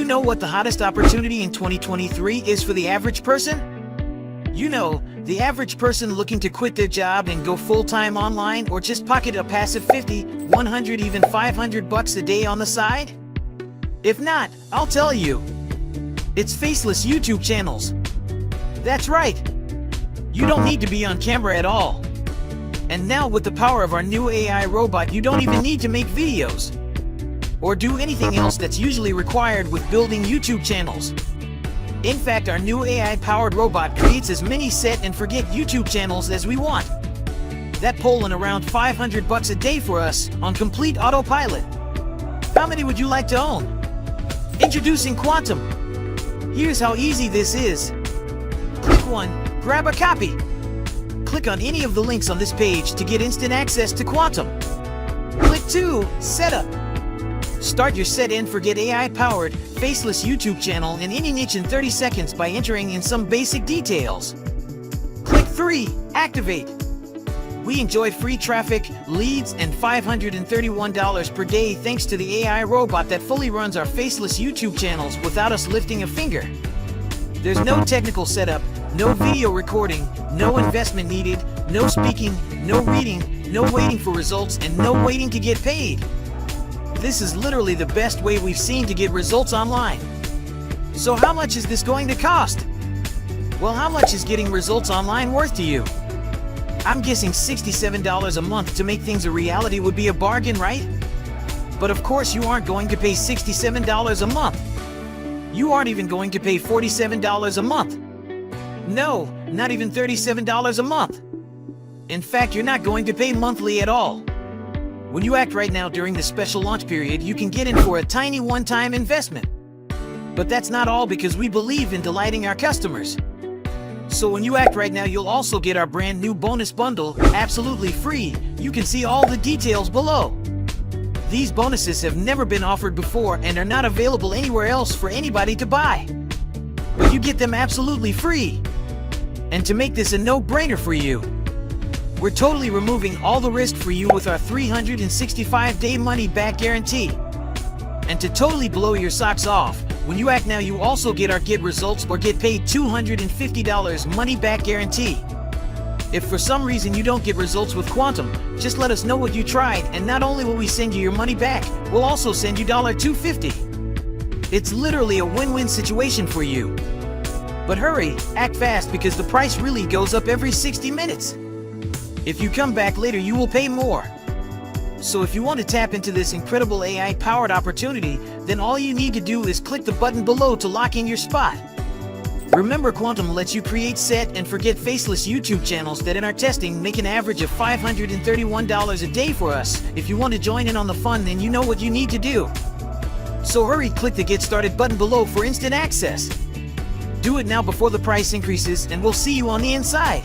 know what the hottest opportunity in 2023 is for the average person? You know, the average person looking to quit their job and go full-time online, or just pocket a passive 50, 100, even 500 bucks a day on the side? If not, I'll tell you. It's faceless YouTube channels. That's right. You don't need to be on camera at all. And now with the power of our new AI robot, you don't even need to make videos or do anything else that's usually required with building YouTube channels. In fact, our new AI-powered robot creates as many set and forget YouTube channels as we want. That pulling around 500 bucks a day for us on complete autopilot. How many would you like to own? Introducing Quantum. Here's how easy this is. Click 1, grab a copy. Click on any of the links on this page to get instant access to Quantum. Click 2, Setup. Start your set and forget AI-powered, faceless YouTube channel in any niche in 30 seconds by entering in some basic details. Click 3, Activate. We enjoy free traffic, leads, and $531 per day thanks to the AI robot that fully runs our faceless YouTube channels without us lifting a finger. There's no technical setup, no video recording, no investment needed, no speaking, no reading, no waiting for results, and no waiting to get paid. This is literally the best way we've seen to get results online. So how much is this going to cost? Well, how much is getting results online worth to you? I'm guessing $67 a month to make things a reality would be a bargain, right? But of course you aren't going to pay $67 a month. You aren't even going to pay $47 a month. No, not even $37 a month. In fact, you're not going to pay monthly at all. When you act right now during the special launch period, you can get in for a tiny one-time investment. But that's not all, because we believe in delighting our customers. So when you act right now, you'll also get our brand new bonus bundle, absolutely free. You can see all the details below. These bonuses have never been offered before and are not available anywhere else for anybody to buy. But you get them absolutely free. And to make this a no-brainer for you, we're totally removing all the risk for you with our 365-day money-back guarantee. And to totally blow your socks off, when you act now, you also get our get results or get paid $250 money-back guarantee. If for some reason you don't get results with Quantum, just let us know what you tried, and not only will we send you your money back, we'll also send you $250. It's literally a win-win situation for you. But hurry, act fast, because the price really goes up every 60 minutes. If you come back later, you will pay more. So if you want to tap into this incredible AI-powered opportunity, then all you need to do is click the button below to lock in your spot. Remember, Quantum lets you create, set, and forget faceless YouTube channels that in our testing make an average of $531 a day for us. If you want to join in on the fun, then you know what you need to do. So hurry, click the Get Started button below for instant access. Do it now before the price increases, and we'll see you on the inside.